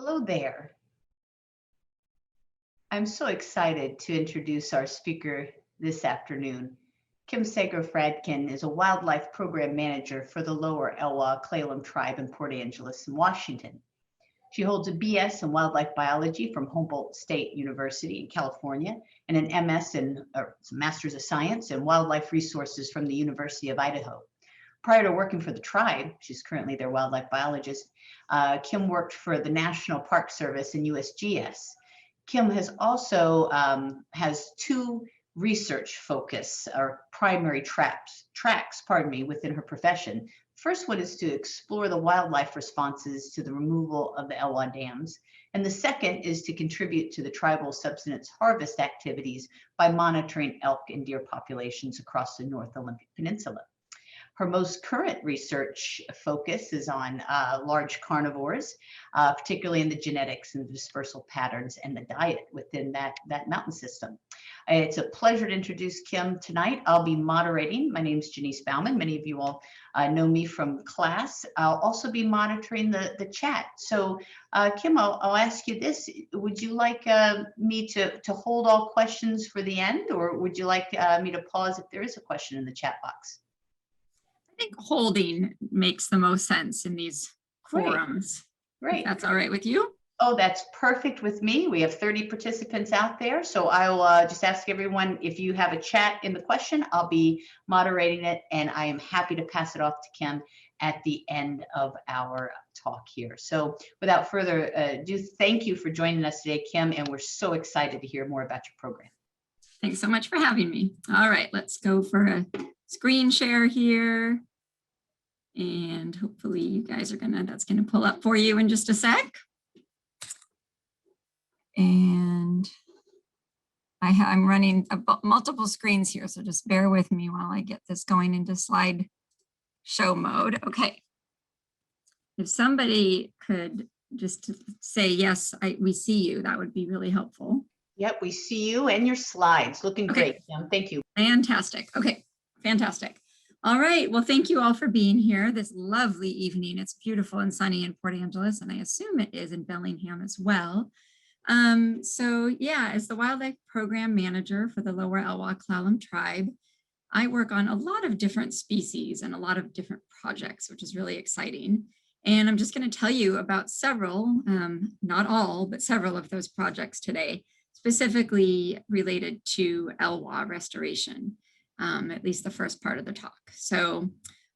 Hello there. I'm so excited to introduce our speaker this afternoon. Kim Sager-Fradkin is a wildlife program manager for the Lower Elwha Klallam Tribe in Port Angeles in Washington. She holds a BS in wildlife biology from Humboldt State University in California and an MS in Master's of Science in Wildlife Resources from the University of Idaho. Prior to working for the tribe, she's currently their wildlife biologist, Kim worked for the National Park Service and USGS. Kim has also has two research focus or primary tracks, within her profession. First one is to explore the wildlife responses to the removal of the Elwha dams. And the second is to contribute to the tribal subsistence harvest activities by monitoring elk and deer populations across the North Olympic Peninsula. Her most current research focus is on large carnivores, particularly in the genetics and the dispersal patterns and the diet within that mountain system. It's a pleasure to introduce Kim tonight. I'll be moderating. My name is Janice Bauman. Many of you all know me from class. I'll also be monitoring the chat. So Kim, I'll ask you this. Would you like me to hold all questions for the end, or would you like me to pause if there is a question in the chat box? I think holding makes the most sense in these forums. Great. That's all right with you? Oh, that's perfect with me. We have 30 participants out there. So I'll just ask everyone, if you have a chat in the question, I'll be moderating it, and I am happy to pass it off to Kim at the end of our talk here. So without further ado, thank you for joining us today, Kim, and we're so excited to hear more about your program. Thanks so much for having me. All right, let's go for a screen share here. And hopefully you guys are that's gonna pull up for you in just a sec. And I'm running multiple screens here, so just bear with me while I get this going into slide show mode. Okay. If somebody could just say, yes, we see you, that would be really helpful. Yep, we see you and your slides. Looking great, Kim. Thank you. Fantastic. Okay, fantastic. All right, well, thank you all for being here this lovely evening. It's beautiful and sunny in Port Angeles, and I assume it is in Bellingham as well. So yeah, as the wildlife program manager for the Lower Elwha Klallam Tribe, I work on a lot of different species and a lot of different projects, which is really exciting. And I'm just going to tell you about several, not all, but several of those projects today, specifically related to Elwha restoration. At least the first part of the talk. So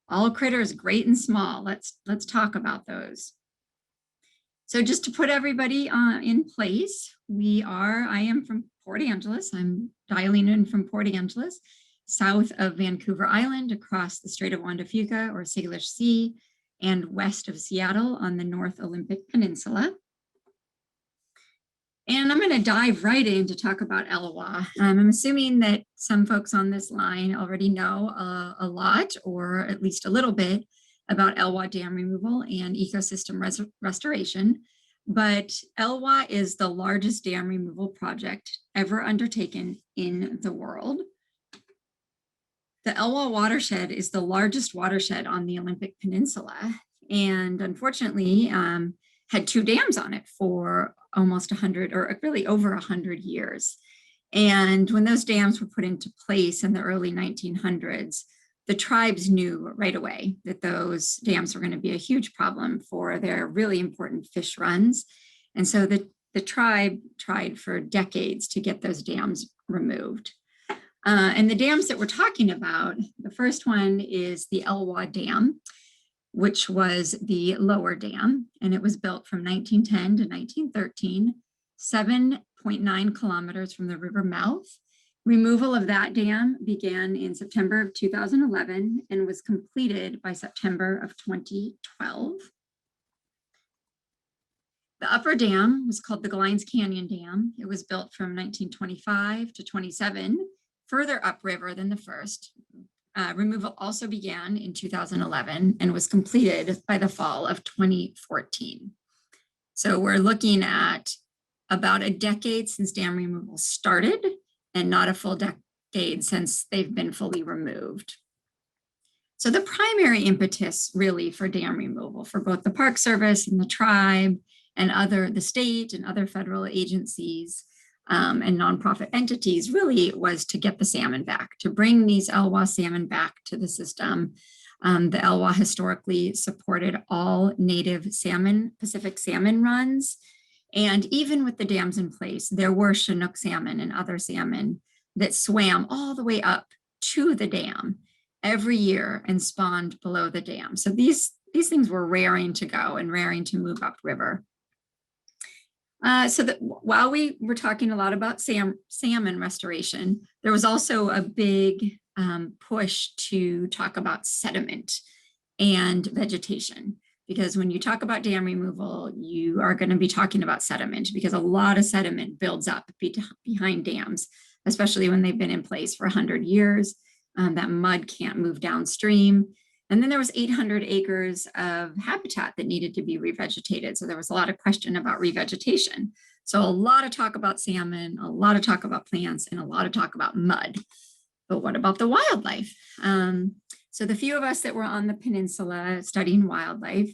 all critters, great and small, let's talk about those. So just to put everybody in place, I am from Port Angeles. I'm dialing in from Port Angeles, south of Vancouver Island, across the Strait of Juan de Fuca or Salish Sea, and west of Seattle on the North Olympic Peninsula. And I'm going to dive right in to talk about Elwha. I'm assuming that some folks on this line already know a lot, or at least a little bit, about Elwha dam removal and ecosystem restoration. But Elwha is the largest dam removal project ever undertaken in the world. The Elwha watershed is the largest watershed on the Olympic Peninsula, and unfortunately had two dams on it for almost 100, or really over 100 years. And when those dams were put into place in the early 1900s, the tribes knew right away that those dams were going to be a huge problem for their really important fish runs. And so the tribe tried for decades to get those dams removed. And the dams that we're talking about, the first one is the Elwha Dam, which was the lower dam, and it was built from 1910 to 1913, 7.9 kilometers from the river mouth. Removal of that dam began in September of 2011 and was completed by September of 2012. The upper dam was called the Glines Canyon Dam. It was built from 1925 to 27, further upriver than the first. Removal also began in 2011 and was completed by the fall of 2014. So we're looking at about a decade since dam removal started and not a full decade since they've been fully removed. So the primary impetus really for dam removal for both the Park Service and the tribe and the state and other federal agencies and nonprofit entities really was to get the salmon back, to bring these Elwha salmon back to the system. The Elwha historically supported all native salmon, Pacific salmon runs. And even with the dams in place, there were Chinook salmon and other salmon that swam all the way up to the dam every year and spawned below the dam. So these things were raring to go and raring to move upriver. So that while we were talking a lot about salmon restoration, there was also a big push to talk about sediment and vegetation. Because when you talk about dam removal, you are going to be talking about sediment, because a lot of sediment builds up behind dams, especially when they've been in place for 100 years. That mud can't move downstream. And then there was 800 acres of habitat that needed to be revegetated. So there was a lot of question about revegetation. So a lot of talk about salmon, a lot of talk about plants, and a lot of talk about mud. But what about the wildlife? So the few of us that were on the peninsula studying wildlife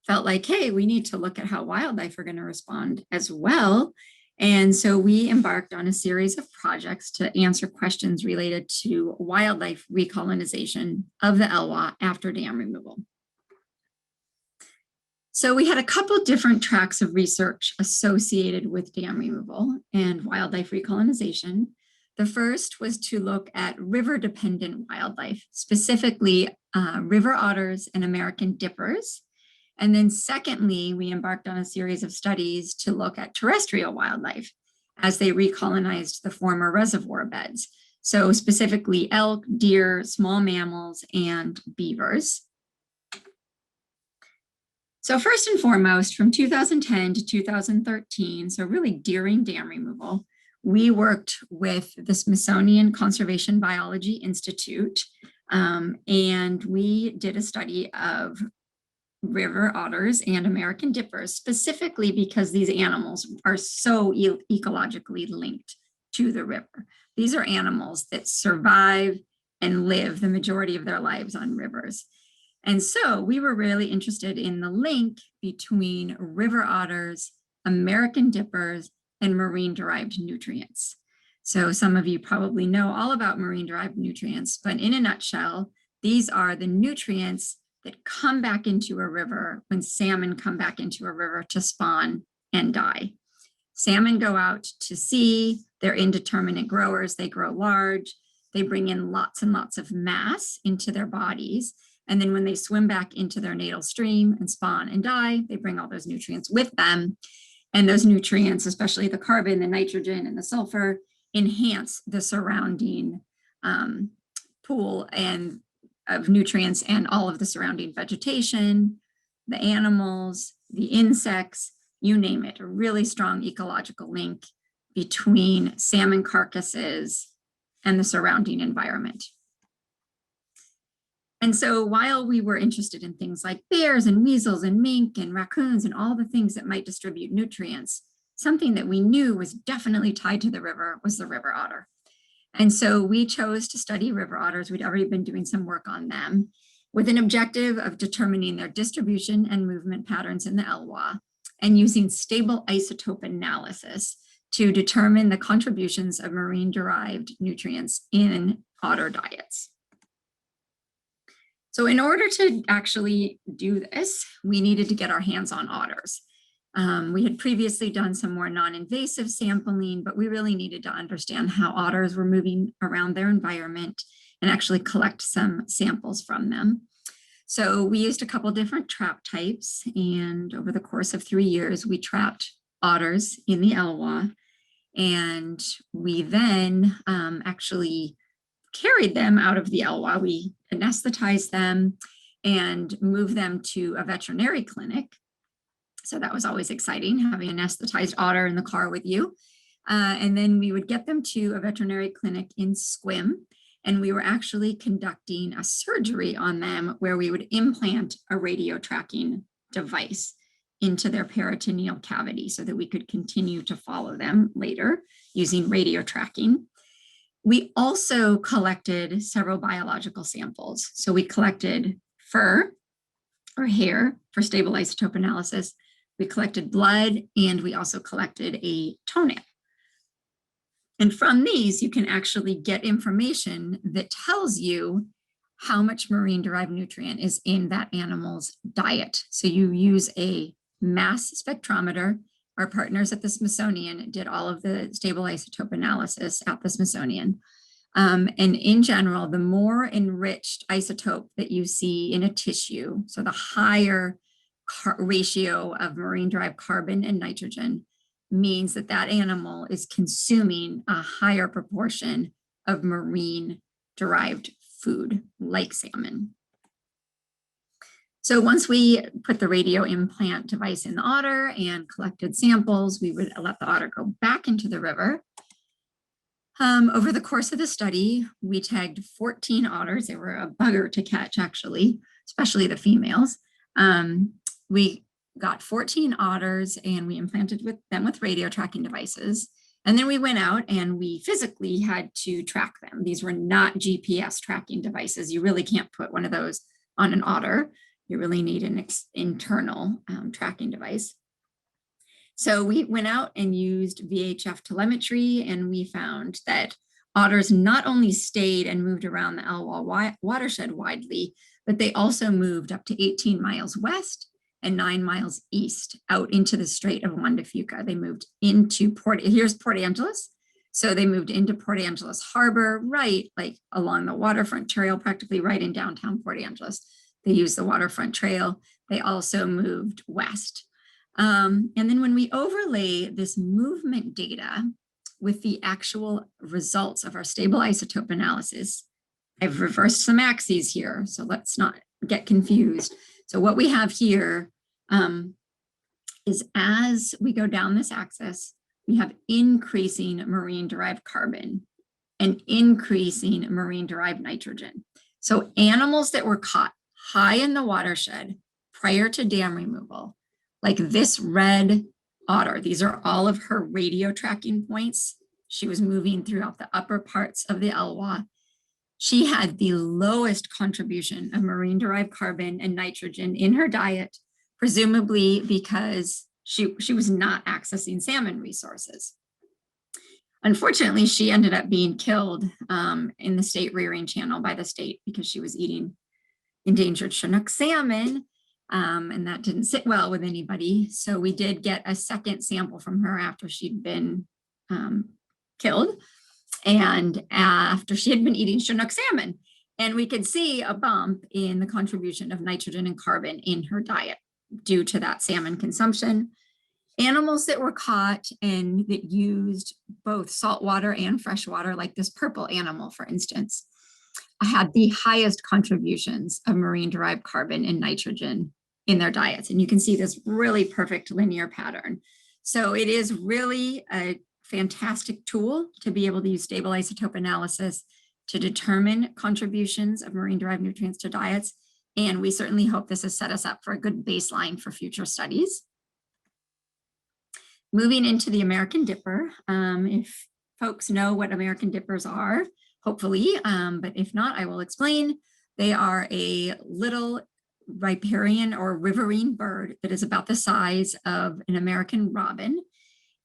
felt like, hey, we need to look at how wildlife are going to respond as well. And so we embarked on a series of projects to answer questions related to wildlife recolonization of the Elwha after dam removal. So we had a couple different tracks of research associated with dam removal and wildlife recolonization. The first was to look at river-dependent wildlife, specifically river otters and American dippers. And then secondly, we embarked on a series of studies to look at terrestrial wildlife as they recolonized the former reservoir beds. So specifically elk, deer, small mammals, and beavers. So first and foremost, from 2010 to 2013, so really during dam removal, we worked with the Smithsonian Conservation Biology Institute, and we did a study of river otters and American dippers, specifically because these animals are so ecologically linked to the river. These are animals that survive and live the majority of their lives on rivers. And so we were really interested in the link between river otters, American dippers, and marine-derived nutrients. So some of you probably know all about marine-derived nutrients, but in a nutshell, these are the nutrients that come back into a river when salmon come back into a river to spawn and die. Salmon go out to sea, they're indeterminate growers, they grow large, they bring in lots and lots of mass into their bodies, and then when they swim back into their natal stream and spawn and die, they bring all those nutrients with them. And those nutrients, especially the carbon, the nitrogen, and the sulfur, enhance the surrounding pool and of nutrients and all of the surrounding vegetation, the animals, the insects, you name it, a really strong ecological link between salmon carcasses and the surrounding environment. And so while we were interested in things like bears and weasels and mink and raccoons and all the things that might distribute nutrients, something that we knew was definitely tied to the river was the river otter. And so we chose to study river otters. We'd already been doing some work on them with an objective of determining their distribution and movement patterns in the Elwha and using stable isotope analysis to determine the contributions of marine-derived nutrients in otter diets. So in order to actually do this, we needed to get our hands on otters. We had previously done some more non-invasive sampling, but we really needed to understand how otters were moving around their environment and actually collect some samples from them. So we used a couple different trap types, and over the course of 3 years, we trapped otters in the Elwha, and we then actually carried them out of the Elwha. We anesthetized them and moved them to a veterinary clinic. So that was always exciting, having an anesthetized otter in the car with you. And then we would get them to a veterinary clinic in Sequim, and we were actually conducting a surgery on them where we would implant a radio tracking device into their peritoneal cavity so that we could continue to follow them later using radio tracking. We also collected several biological samples. So we collected fur or hair for stable isotope analysis, we collected blood, and we also collected a toenail. And from these, you can actually get information that tells you how much marine-derived nutrient is in that animal's diet. So you use a mass spectrometer. Our partners at the Smithsonian did all of the stable isotope analysis at the Smithsonian. And in general, the more enriched isotope that you see in a tissue, so the higher ratio of marine-derived carbon and nitrogen, means that that animal is consuming a higher proportion of marine-derived food, like salmon. So once we put the radio implant device in the otter and collected samples, we would let the otter go back into the river. Over the course of the study, we tagged 14 otters. They were a bugger to catch, actually, especially the females. We got 14 otters and we implanted them with radio tracking devices. And then we went out and we physically had to track them. These were not GPS tracking devices. You really can't put one of those on an otter. You really need an internal tracking device. So we went out and used VHF telemetry, and we found that otters not only stayed and moved around the Elwha watershed widely, but they also moved up to 18 miles west and 9 miles east out into the Strait of Juan de Fuca. They moved into here's Port Angeles. So they moved into Port Angeles Harbor, right, like along the waterfront trail, practically right in downtown Port Angeles. They used the waterfront trail. They also moved west. And then when we overlay this movement data with the actual results of our stable isotope analysis, I've reversed some axes here, so let's not get confused. So what we have here is as we go down this axis, we have increasing marine-derived carbon and increasing marine-derived nitrogen. So animals that were caught high in the watershed prior to dam removal, like this red otter, these are all of her radio tracking points. She was moving throughout the upper parts of the Elwha. She had the lowest contribution of marine-derived carbon and nitrogen in her diet, presumably because she was not accessing salmon resources. Unfortunately, she ended up being killed in the state rearing channel by the state because she was eating endangered Chinook salmon, and that didn't sit well with anybody. So we did get a second sample from her after she'd been killed and after she had been eating Chinook salmon. And we could see a bump in the contribution of nitrogen and carbon in her diet due to that salmon consumption. Animals that were caught and that used both saltwater and freshwater, like this purple animal, for instance, had the highest contributions of marine-derived carbon and nitrogen in their diets. And you can see this really perfect linear pattern. So it is really a fantastic tool to be able to use stable isotope analysis to determine contributions of marine-derived nutrients to diets. And we certainly hope this has set us up for a good baseline for future studies. Moving into the American dipper, if folks know what American dippers are, hopefully, but if not, I will explain. They are a little riparian or riverine bird that is about the size of an American robin.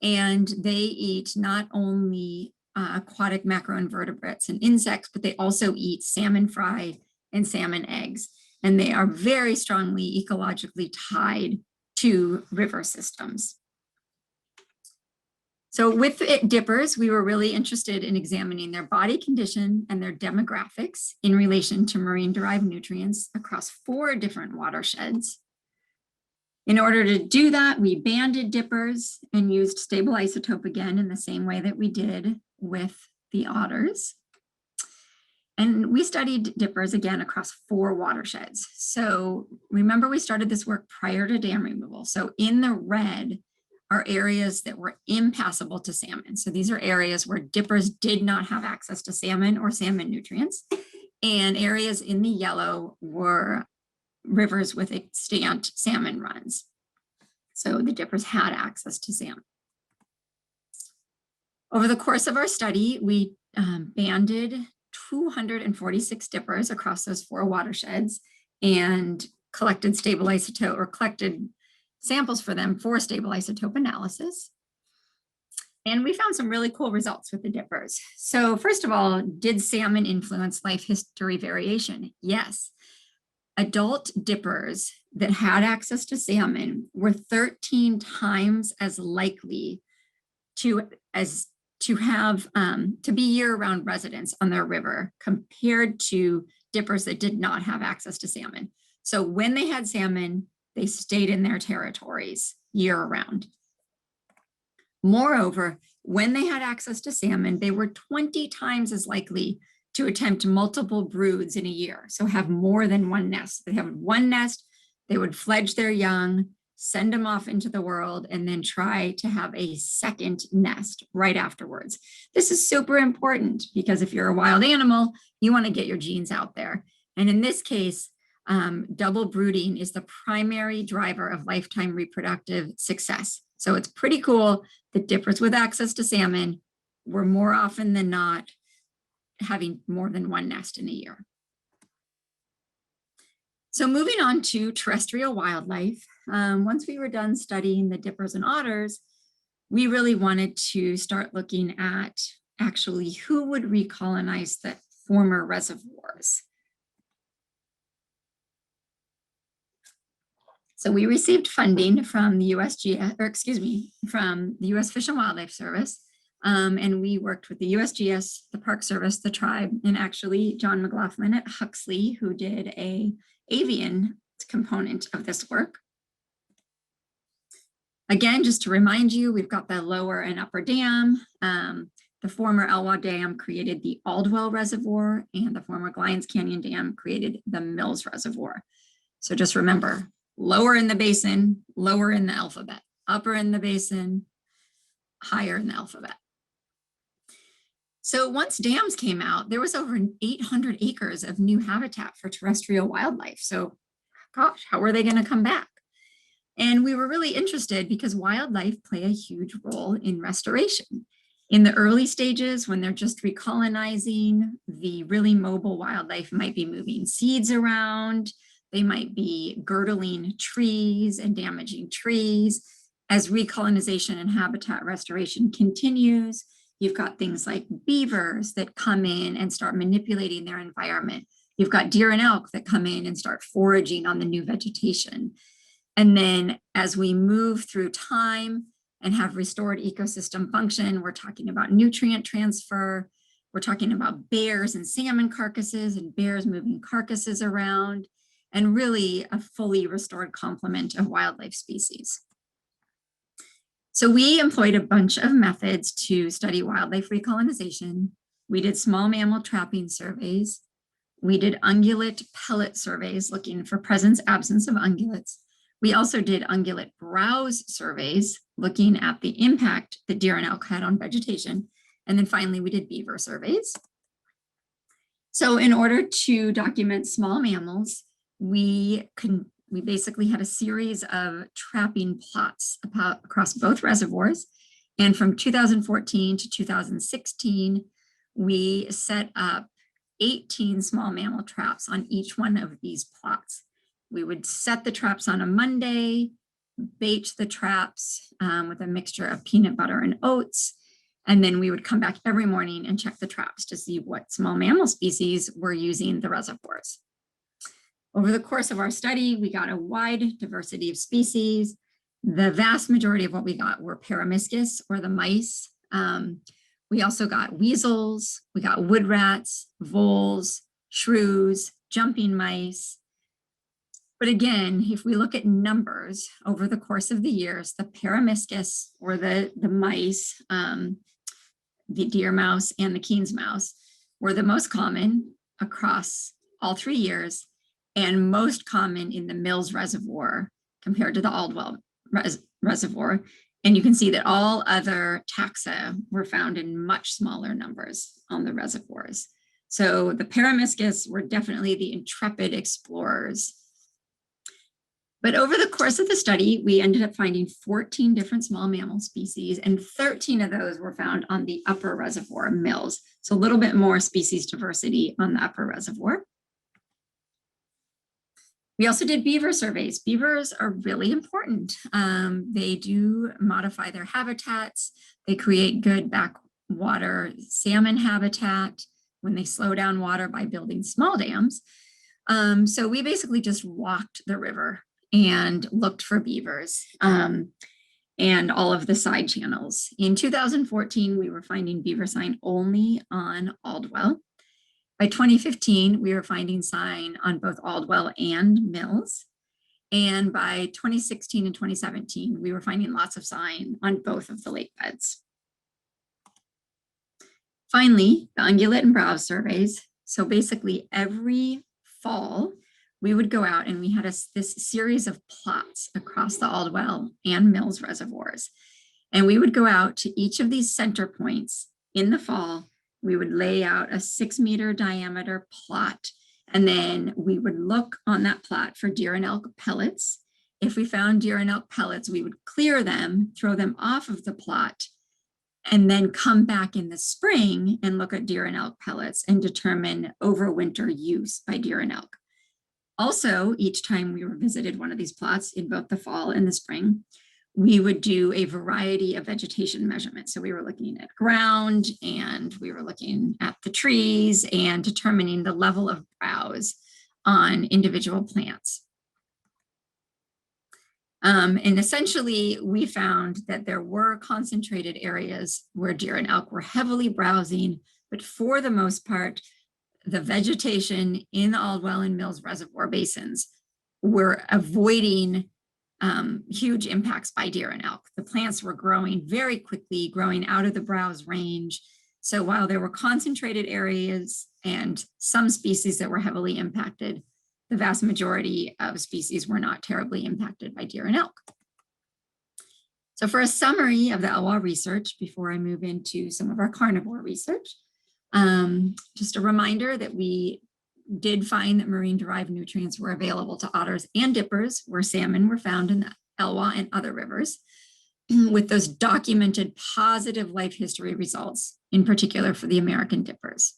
And they eat not only aquatic macroinvertebrates and insects, but they also eat salmon fry and salmon eggs. And they are very strongly ecologically tied to river systems. So with dippers, we were really interested in examining their body condition and their demographics in relation to marine-derived nutrients across 4 different watersheds. In order to do that, we banded dippers and used stable isotope again in the same way that we did with the otters. And we studied dippers again across 4 watersheds. So remember, we started this work prior to dam removal. So in the red are areas that were impassable to salmon. So these are areas where dippers did not have access to salmon or salmon nutrients. And areas in the yellow were rivers with extant salmon runs. So the dippers had access to salmon. Over the course of our study, we banded 246 dippers across those 4 watersheds and collected stable isotope, or collected samples for them for stable isotope analysis. And we found some really cool results with the dippers. So first of all, did salmon influence life history variation? Yes. Adult dippers that had access to salmon were 13 times as likely to be year-round residents on their river compared to dippers that did not have access to salmon. So when they had salmon, they stayed in their territories year-round. Moreover, when they had access to salmon, they were 20 times as likely to attempt multiple broods in a year. So have more than one nest. They have one nest, they would fledge their young, send them off into the world, and then try to have a second nest right afterwards. This is super important because if you're a wild animal, you want to get your genes out there. And in this case, double brooding is the primary driver of lifetime reproductive success. So it's pretty cool that dippers with access to salmon were more often than not having more than one nest in a year. So moving on to terrestrial wildlife, once we were done studying the dippers and otters, we really wanted to start looking at actually who would recolonize the former reservoirs. So we received funding from the from the U.S. Fish and Wildlife Service, and we worked with the USGS, the Park Service, the tribe, and actually John McLaughlin at Huxley, who did an avian component of this work. Again, just to remind you, we've got the lower and upper dam. The former Elwha Dam created the Aldwell Reservoir, and the former Glines Canyon Dam created the Mills Reservoir. So just remember, lower in the basin, lower in the alphabet, upper in the basin, higher in the alphabet. So once dams came out, there was over 800 acres of new habitat for terrestrial wildlife. So gosh, how were they going to come back? And we were really interested because wildlife play a huge role in restoration. In the early stages, when they're just recolonizing, the really mobile wildlife might be moving seeds around. They might be girdling trees and damaging trees. As recolonization and habitat restoration continues, you've got things like beavers that come in and start manipulating their environment. You've got deer and elk that come in and start foraging on the new vegetation. And then as we move through time and have restored ecosystem function, we're talking about nutrient transfer. We're talking about bears and salmon carcasses and bears moving carcasses around, and really a fully restored complement of wildlife species. So we employed a bunch of methods to study wildlife recolonization. We did small mammal trapping surveys. We did ungulate pellet surveys looking for presence, absence of ungulates. We also did ungulate browse surveys looking at the impact that deer and elk had on vegetation. And then finally, we did beaver surveys. So in order to document small mammals, we basically had a series of trapping plots across both reservoirs. And from 2014 to 2016, we set up 18 small mammal traps on each one of these plots. We would set the traps on a Monday, bait the traps with a mixture of peanut butter and oats. And then we would come back every morning and check the traps to see what small mammal species were using the reservoirs. Over the course of our study, we got a wide diversity of species. The vast majority of what we got were Peromyscus, or the mice. We also got weasels, we got wood rats, voles, shrews, jumping mice. But again, if we look at numbers over the course of the years, the Peromyscus, or the mice, the deer mouse and the Keen's mouse, were the most common across all 3 years, and most common in the Mills Reservoir compared to the Aldwell Reservoir. And you can see that all other taxa were found in much smaller numbers on the reservoirs. So the Peromyscus were definitely the intrepid explorers. But over the course of the study, we ended up finding 14 different small mammal species, and 13 of those were found on the upper reservoir, Mills. So a little bit more species diversity on the upper reservoir. We also did beaver surveys. Beavers are really important. They do modify their habitats. They create good backwater salmon habitat when they slow down water by building small dams. So we basically just walked the river and looked for beavers and all of the side channels. In 2014, we were finding beaver sign only on Aldwell. By 2015, we were finding sign on both Aldwell and Mills. And by 2016 and 2017, we were finding lots of sign on both of the lake beds. Finally, the ungulate and browse surveys. So basically every fall, we would go out and we had this series of plots across the Aldwell and Mills reservoirs. And we would go out to each of these center points in the fall. We would lay out a 6-meter diameter plot, and then we would look on that plot for deer and elk pellets. If we found deer and elk pellets, we would clear them, throw them off of the plot, and then come back in the spring and look at deer and elk pellets and determine overwinter use by deer and elk. Also, each time we visited one of these plots in both the fall and the spring, we would do a variety of vegetation measurements. So we were looking at ground and we were looking at the trees and determining the level of browse on individual plants. And essentially, we found that there were concentrated areas where deer and elk were heavily browsing, but for the most part, the vegetation in the Aldwell and Mills reservoir basins were avoiding huge impacts by deer and elk. The plants were growing very quickly, growing out of the browse range. So while there were concentrated areas and some species that were heavily impacted, the vast majority of species were not terribly impacted by deer and elk. So for a summary of the Elwha research, before I move into some of our carnivore research, just a reminder that we did find that marine-derived nutrients were available to otters and dippers, where salmon were found in the Elwha and other rivers, with those documented positive life history results, in particular for the American dippers.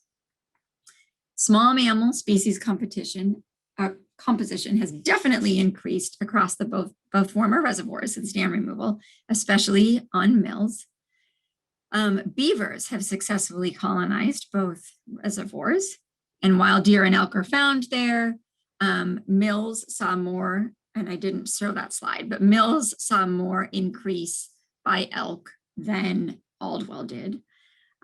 Small mammal species composition has definitely increased across the both former reservoirs since dam removal, especially on Mills. Beavers have successfully colonized both reservoirs. And while deer and elk are found there, Mills saw more, and I didn't show that slide, but Mills saw more increase by elk than Aldwell did.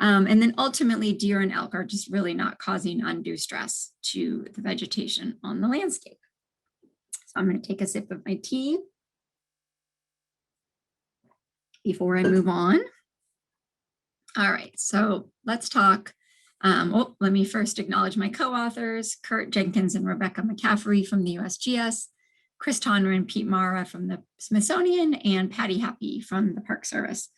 And then ultimately, deer and elk are just really not causing undue stress to the vegetation on the landscape. So I'm going to take a sip of my tea before I move on. All right, so let's talk. Let me first acknowledge my co-authors, Kurt Jenkins and Rebecca McCaffrey from the USGS, Chris Tonner and Pete Mara from the Smithsonian, and Patty Happy from the Park Service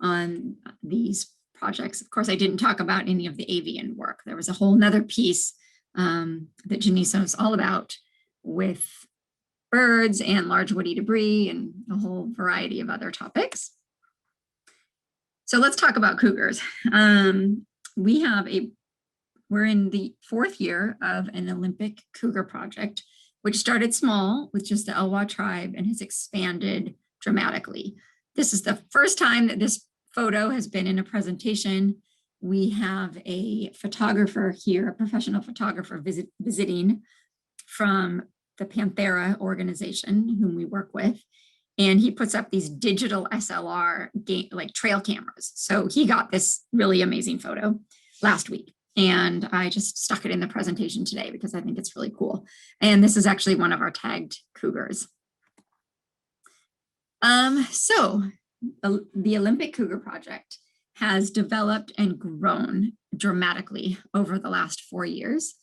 on these projects. Of course, I didn't talk about any of the avian work. There was a whole nother piece that Janice knows all about with birds and large woody debris and a whole variety of other topics. So let's talk about cougars. We're in the 4th year of an Olympic cougar project, which started small with just the Elwha tribe and has expanded dramatically. This is the first time that this photo has been in a presentation. We have a photographer here, a professional photographer visiting from the Panthera organization, whom we work with. And he puts up these digital SLR like trail cameras. So he got this really amazing photo last week. And I just stuck it in the presentation today because I think it's really cool. And this is actually one of our tagged cougars. So the Olympic Cougar Project has developed and grown dramatically over the last 4 years.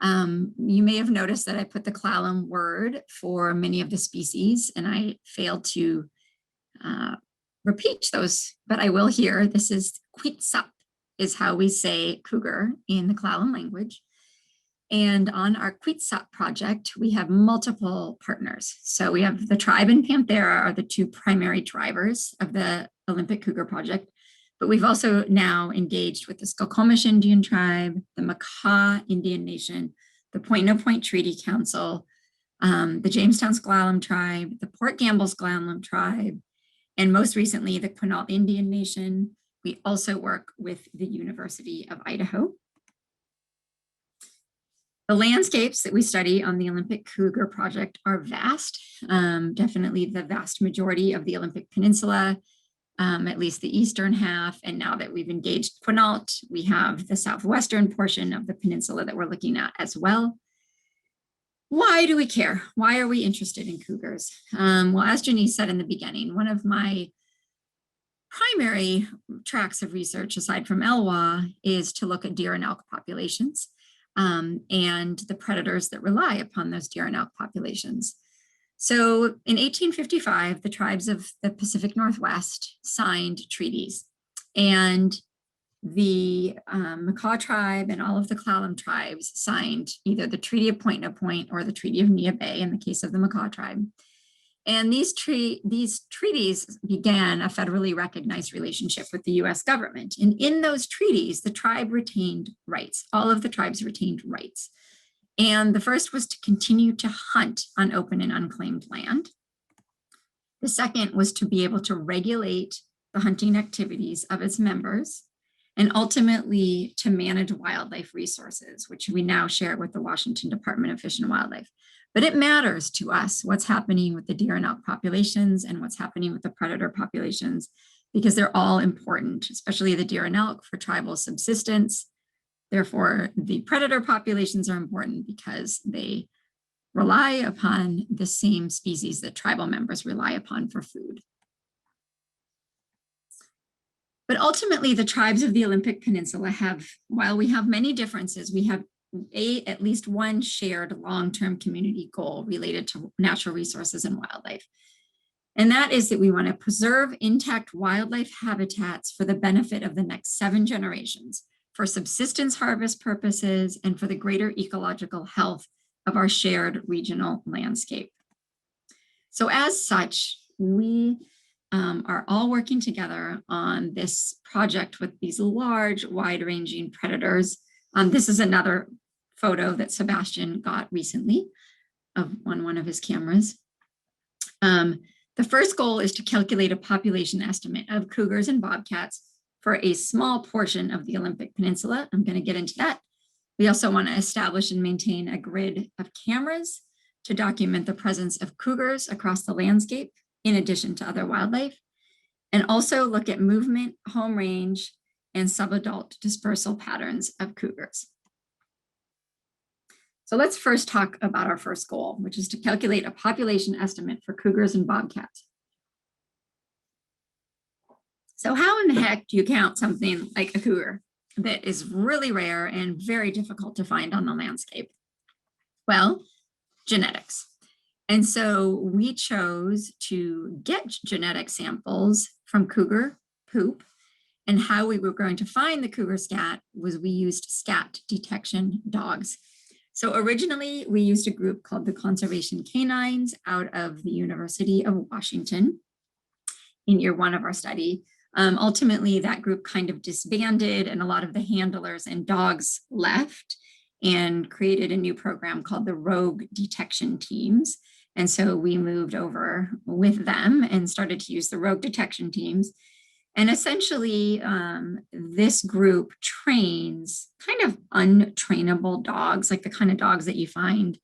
You may have noticed that I put the Klallam word for many of the species, and I failed to repeat those, but I will here. This is qawicăp is how we say cougar in the Klallam language. And on our qawicăp project, we have multiple partners. So we have the tribe and Panthera are the 2 primary drivers of the Olympic Cougar Project. But we've also now engaged with the Skokomish Indian tribe, the Makah Indian Nation, the Point No Point Treaty Council, the Jamestown Klallam Tribe, the Port Gamble Klallam Tribe, and most recently, the Quinault Indian Nation. We also work with the University of Idaho. The landscapes that we study on the Olympic Cougar project are vast, definitely the vast majority of the Olympic Peninsula, at least the eastern half. And now that we've engaged Quinault, we have the southwestern portion of the peninsula that we're looking at as well. Why do we care? Why are we interested in cougars? Well, as Janice said in the beginning, one of my primary tracks of research, aside from Elwha, is to look at deer and elk populations and the predators that rely upon those deer and elk populations. So in 1855, the tribes of the Pacific Northwest signed treaties, and the Macaw tribe and all of the Klallam tribes signed either the Treaty of Point-No-Point or the Treaty of Neah Bay in the case of the Macaw tribe. And these treaties began a federally recognized relationship with the US government. And in those treaties, the tribe retained rights. All of the tribes retained rights. And the first was to continue to hunt on open and unclaimed land. The second was to be able to regulate the hunting activities of its members, and ultimately to manage wildlife resources, which we now share with the Washington Department of Fish and Wildlife. But it matters to us what's happening with the deer and elk populations and what's happening with the predator populations, because they're all important, especially the deer and elk, for tribal subsistence. Therefore, the predator populations are important because they rely upon the same species that tribal members rely upon for food. But ultimately, the tribes of the Olympic Peninsula have, while we have many differences, we have at least one shared long-term community goal related to natural resources and wildlife. And that is that we want to preserve intact wildlife habitats for the benefit of the next 7 generations, for subsistence harvest purposes, and for the greater ecological health of our shared regional landscape. So as such, we are all working together on this project with these large, wide-ranging predators. This is another photo that Sebastian got recently on one of his cameras. The first goal is to calculate a population estimate of cougars and bobcats for a small portion of the Olympic Peninsula. I'm going to get into that. We also want to establish and maintain a grid of cameras to document the presence of cougars across the landscape, in addition to other wildlife, and also look at movement, home range, and subadult dispersal patterns of cougars. So let's first talk about our first goal, which is to calculate a population estimate for cougars and bobcats. So how in the heck do you count something like a cougar that is really rare and very difficult to find on the landscape? Well, genetics. And so we chose to get genetic samples from cougar poop, and how we were going to find the cougar scat was we used scat detection dogs. So originally we used a group called the Conservation Canines out of the University of Washington in year 1 of our study. Ultimately, that group kind of disbanded, and a lot of the handlers and dogs left and created a new program called the Rogue Detection Teams. And so we moved over with them and started to use the rogue detection teams. And essentially, this group trains kind of untrainable dogs, like the kind of dogs that you find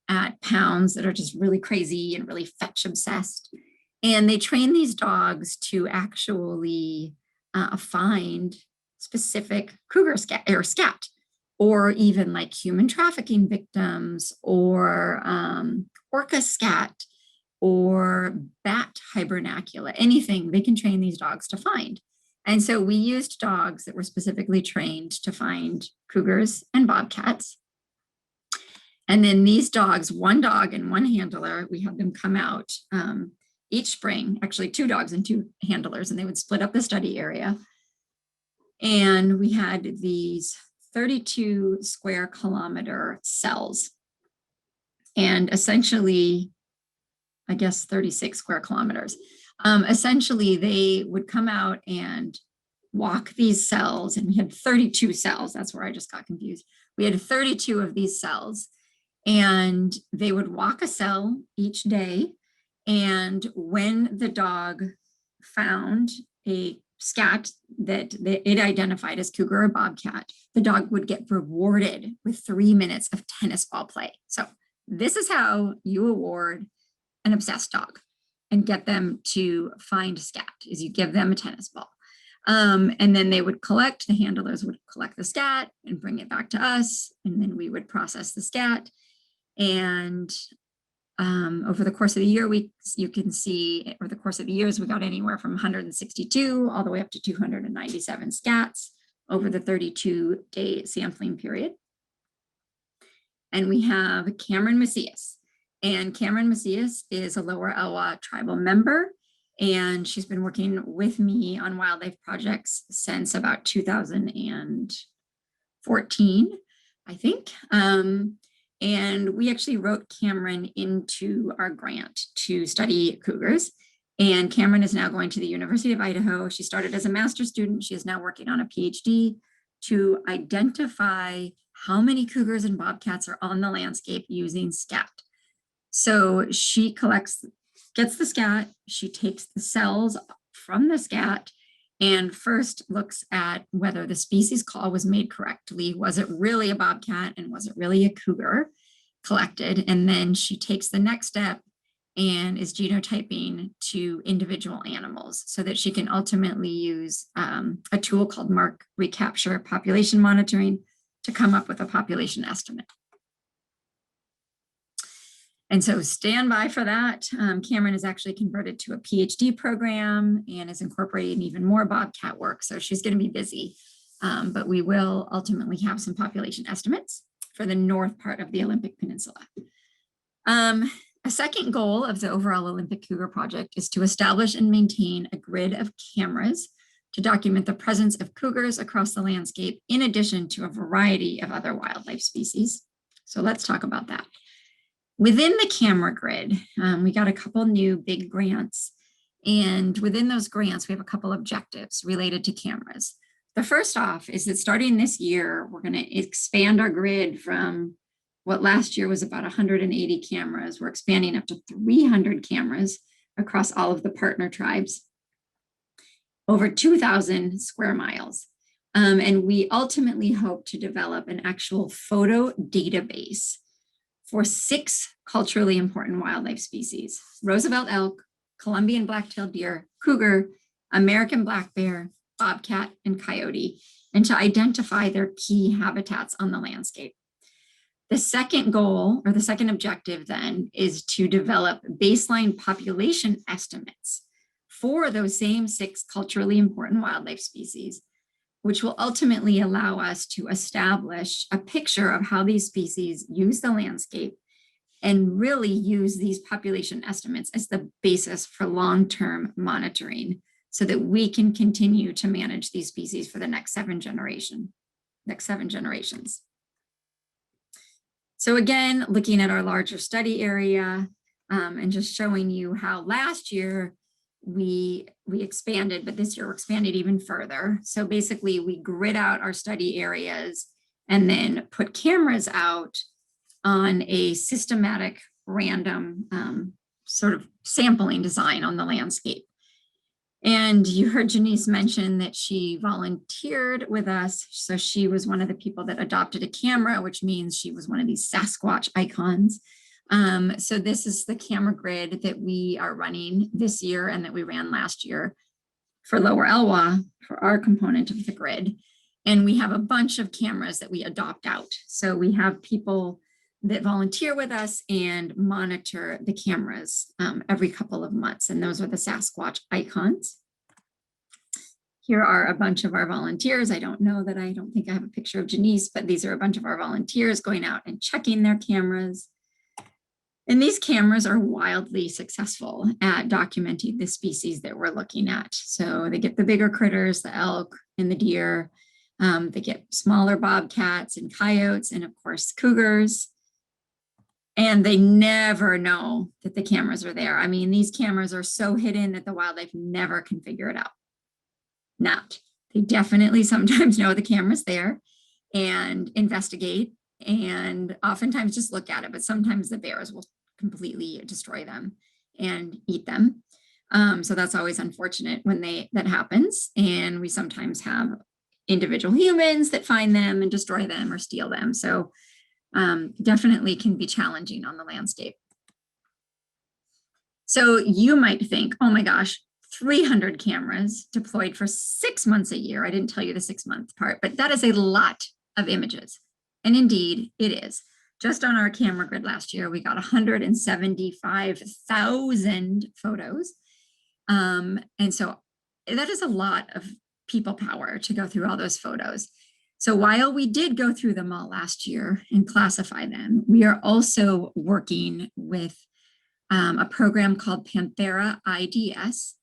at pounds that are just really crazy and really fetch obsessed. And they train these dogs to actually find specific cougar scat, or even like human trafficking victims, or orca scat, or bat hibernacula, anything they can train these dogs to find. And so we used dogs that were specifically trained to find cougars and bobcats. And then these dogs, 1 dog and 1 handler, we had them come out each spring, actually 2 dogs and 2 handlers, and they would split up the study area. And we had these 32 square kilometer cells. And essentially, I guess 36 square kilometers. Essentially, they would come out and walk these cells, and we had 32 cells. That's where I just got confused. We had 32 of these cells, And they would walk a cell each day. And when the dog found a scat that it identified as cougar or bobcat, the dog would get rewarded with 3 minutes of tennis ball play. So this is how you award an obsessed dog and get them to find scat, is you give them a tennis ball. And then they would collect, the handlers would collect the scat and bring it back to us. And then we would process the scat. And over the course of the year, you can see over the course of the years, we got anywhere from 162 all the way up to 297 scats over the 32-day sampling period. And we have Cameron Macias. And Cameron Macias is a Lower Elwha tribal member. And she's been working with me on wildlife projects since about 2014, I think. And we actually wrote Cameron into our grant to study cougars. And Cameron is now going to the University of Idaho. She started as a master's student. She is now working on a PhD to identify how many cougars and bobcats are on the landscape using scat. So she gets the scat, she takes the cells from the scat and first looks at whether the species call was made correctly. Was it really a bobcat and was it really a cougar collected? And then she takes the next step and is genotyping to individual animals so that she can ultimately use a tool called mark recapture population monitoring to come up with a population estimate. And so stand by for that. Cameron is actually converted to a PhD program and is incorporating even more bobcat work. So she's going to be busy, but we will ultimately have some population estimates for the north part of the Olympic Peninsula. A second goal of the overall Olympic Cougar Project is to establish and maintain a grid of cameras to document the presence of cougars across the landscape, in addition to a variety of other wildlife species. So let's talk about that. Within the camera grid, we got a couple new big grants, and within those grants, we have a couple objectives related to cameras. The first off is that starting this year, we're going to expand our grid from what last year was about 180 cameras. We're expanding up to 300 cameras across all of the partner tribes, over 2,000 square miles. And we ultimately hope to develop an actual photo database for 6 culturally important wildlife species: Roosevelt elk, Columbian black-tailed deer, cougar, American black bear, bobcat, and coyote, and to identify their key habitats on the landscape. The second goal, or the second objective then, is to develop baseline population estimates for those same 6 culturally important wildlife species, which will ultimately allow us to establish a picture of how these species use the landscape and really use these population estimates as the basis for long-term monitoring so that we can continue to manage these species for the next 7 generations. So again, looking at our larger study area and just showing you how last year we expanded, but this year we're expanded even further. So basically we grid out our study areas and then put cameras out on a systematic random sort of sampling design on the landscape. And you heard Janice mention that she volunteered with us. So she was one of the people that adopted a camera, which means she was one of these Sasquatch icons. So this is the camera grid that we are running this year and that we ran last year for Lower Elwha for our component of the grid. And we have a bunch of cameras that we adopt out. So we have people that volunteer with us and monitor the cameras every couple of months. And those are the Sasquatch icons. Here are a bunch of our volunteers. I don't think I have a picture of Janice, but these are a bunch of our volunteers going out and checking their cameras. And these cameras are wildly successful at documenting the species that we're looking at. So they get the bigger critters, the elk and the deer. They get smaller bobcats and coyotes and of course cougars. And they never know that the cameras are there. I mean, these cameras are so hidden that the wildlife never can figure it out. They definitely sometimes know the camera's there and investigate and oftentimes just look at it, but sometimes the bears will completely destroy them and eat them. So that's always unfortunate when that happens. And we sometimes have individual humans that find them and destroy them or steal them. So definitely can be challenging on the landscape. So you might think, oh my gosh, 300 cameras deployed for 6 months a year. I didn't tell you the 6-month part, but that is a lot of images. And indeed it is. Just on our camera grid last year, we got 175,000 photos. And so that is a lot of people power to go through all those photos. So while we did go through them all last year and classify them, we are also working with a program called Panthera IDS.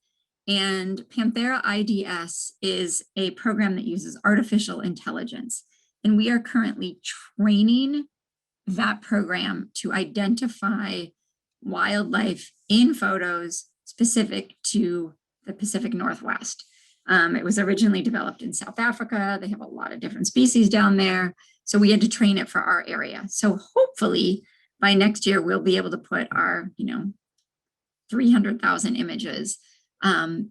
And Panthera IDS is a program that uses artificial intelligence. And we are currently training that program to identify wildlife in photos specific to the Pacific Northwest. It was originally developed in South Africa. They have a lot of different species down there. So we had to train it for our area. So hopefully by next year, we'll be able to put our, 300,000 images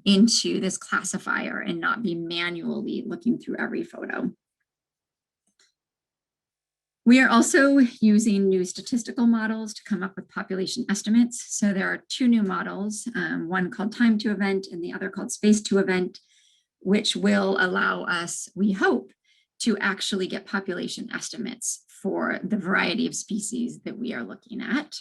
into this classifier and not be manually looking through every photo. We are also using new statistical models to come up with population estimates. So there are 2 new models, one called time to event and the other called space to event, which will allow us, we hope, to actually get population estimates for the variety of species that we are looking at.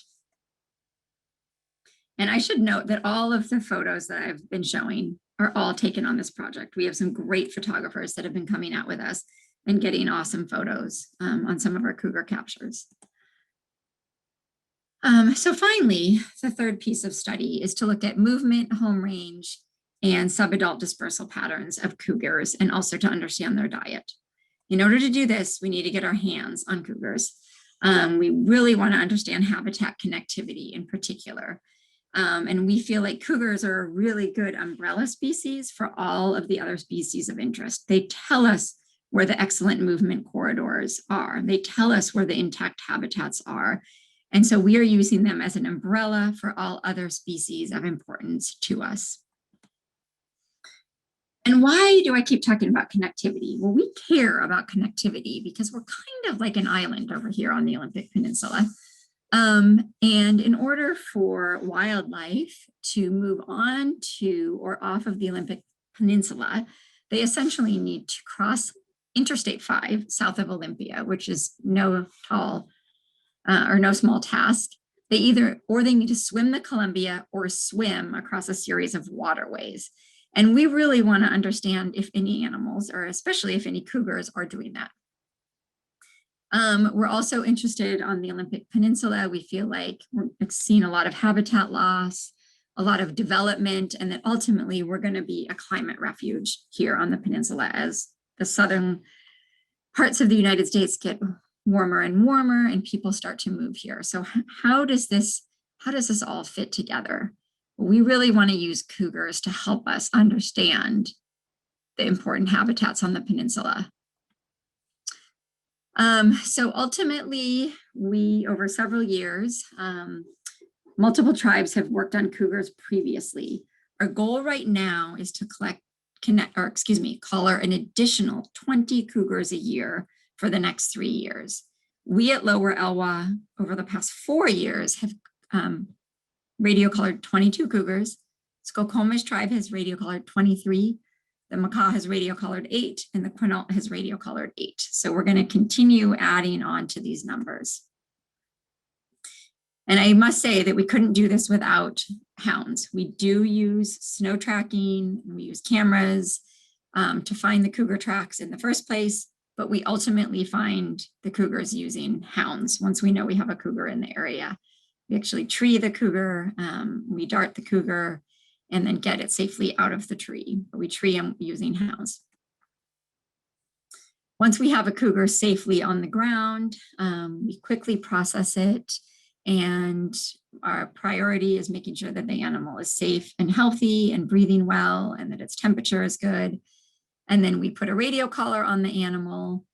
And I should note that all of the photos that I've been showing are all taken on this project. We have some great photographers that have been coming out with us and getting awesome photos on some of our cougar captures. So finally, the third piece of study is to look at movement, home range, and subadult dispersal patterns of cougars, and also to understand their diet. In order to do this, we need to get our hands on cougars. We really want to understand habitat connectivity in particular. And we feel like cougars are a really good umbrella species for all of the other species of interest. They tell us where the excellent movement corridors are. They tell us where the intact habitats are. And so we are using them as an umbrella for all other species of importance to us. And why do I keep talking about connectivity? Well, we care about connectivity because we're kind of like an island over here on the Olympic Peninsula. And in order for wildlife to move on to or off of the Olympic Peninsula, they essentially need to cross Interstate 5 south of Olympia, which is no small task. They need to swim the Columbia or swim across a series of waterways. And we really want to understand if any animals, or especially if any cougars, are doing that. We're also interested on the Olympic Peninsula. We feel like we're seeing a lot of habitat loss, a lot of development, and that ultimately we're going to be a climate refuge here on the peninsula as the southern parts of the United States get warmer and warmer and people start to move here. So how does this all fit together? We really want to use cougars to help us understand the important habitats on the peninsula. So ultimately, over several years, multiple tribes have worked on cougars previously. Our goal right now is to color an additional 20 cougars a year for the next 3 years. We at Lower Elwha, over the past 4 years, have radio colored 22 cougars. Skokomish tribe has radio colored 23. The Makah has radio colored 8, and the Quinault has radio colored 8. So we're going to continue adding on to these numbers. And I must say that we couldn't do this without hounds. We do use snow tracking, and we use cameras to find the cougar tracks in the first place, but we ultimately find the cougars using hounds once we know we have a cougar in the area. We actually tree the cougar, we dart the cougar, and then get it safely out of the tree. But we tree them using hounds. Once we have a cougar safely on the ground, we quickly process it. And our priority is making sure that the animal is safe and healthy and breathing well and that its temperature is good. And then we put a radio collar on the animal.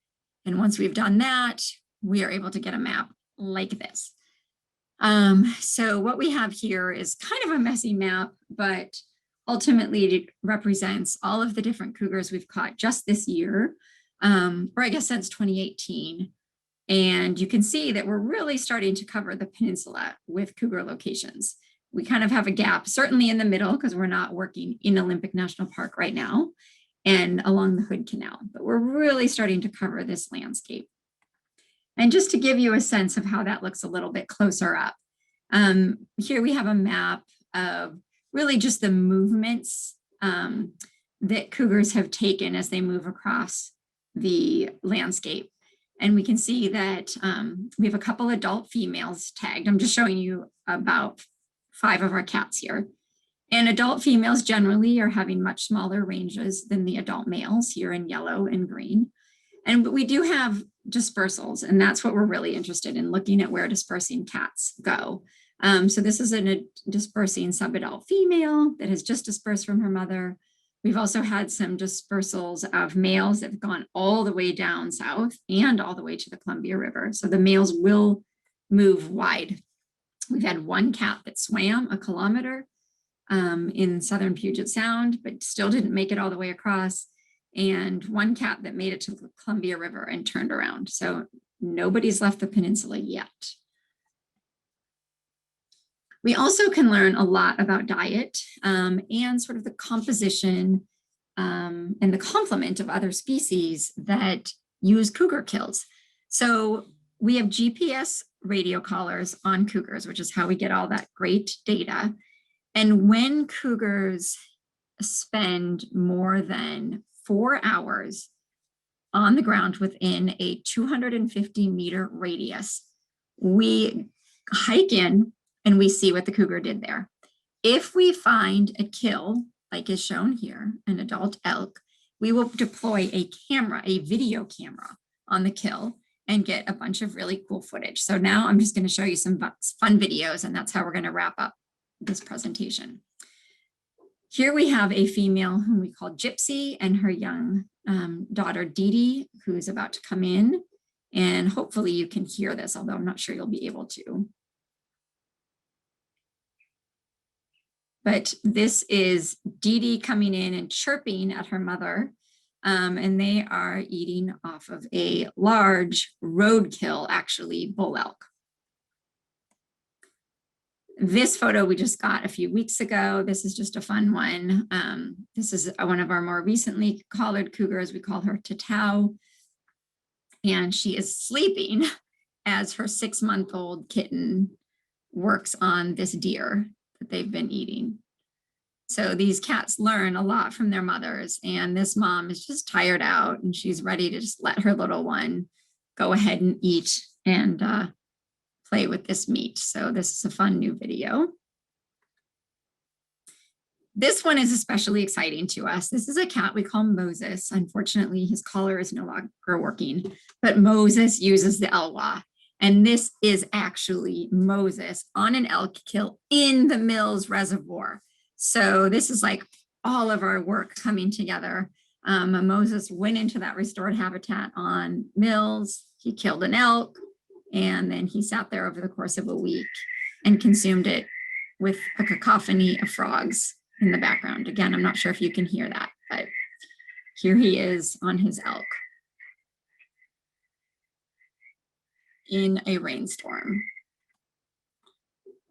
And once we've done that, we are able to get a map like this. So what we have here is kind of a messy map, but ultimately it represents all of the different cougars we've caught just this year, or I guess since 2018. And you can see that we're really starting to cover the peninsula with cougar locations. We kind of have a gap, certainly in the middle, because we're not working in Olympic National Park right now, and along the Hood Canal, but we're really starting to cover this landscape. And just to give you a sense of how that looks a little bit closer up, here we have a map of really just the movements that cougars have taken as they move across the landscape. And we can see that we have a couple adult females tagged. I'm just showing you about 5 of our cats here. And adult females generally are having much smaller ranges than the adult males here in yellow and green. And we do have dispersals, and that's what we're really interested in, looking at where dispersing cats go. So this is a dispersing subadult female that has just dispersed from her mother. We've also had some dispersals of males that have gone all the way down south and all the way to the Columbia River. So the males will move wide. We've had one cat that swam 1 kilometer in southern Puget Sound, but still didn't make it all the way across. And one cat that made it to the Columbia River and turned around. So nobody's left the peninsula yet. We also can learn a lot about diet and sort of the composition and the complement of other species that use cougar kills. So we have GPS radio collars on cougars, which is how we get all that great data. And when cougars spend more than 4 hours on the ground within a 250-meter radius, we hike in and we see what the cougar did there. If we find a kill, like is shown here, an adult elk, we will deploy a camera, a video camera on the kill and get a bunch of really cool footage. So now I'm just going to show you some fun videos, and that's how we're going to wrap up this presentation. Here we have a female whom we call Gypsy and her young daughter Dee Dee, who's about to come in. And hopefully you can hear this, although I'm not sure you'll be able to. But this is Dee Dee coming in and chirping at her mother. And they are eating off of a large roadkill, actually, bull elk. This photo we just got a few weeks ago. This is just a fun one. This is one of our more recently collared cougars. We call her Tatau. And she is sleeping as her 6-month-old kitten works on this deer that they've been eating. So these cats learn a lot from their mothers, and this mom is just tired out and she's ready to just let her little one go ahead and eat and play with this meat. So this is a fun new video. This one is especially exciting to us. This is a cat we call Moses. Unfortunately, his collar is no longer working, but Moses uses the Elwha. And this is actually Moses on an elk kill in the Mills Reservoir. So this is like all of our work coming together. Moses went into that restored habitat on Mills. He killed an elk, and then he sat there over the course of a week and consumed it with a cacophony of frogs in the background. Again, I'm not sure if you can hear that, but here he is on his elk in a rainstorm.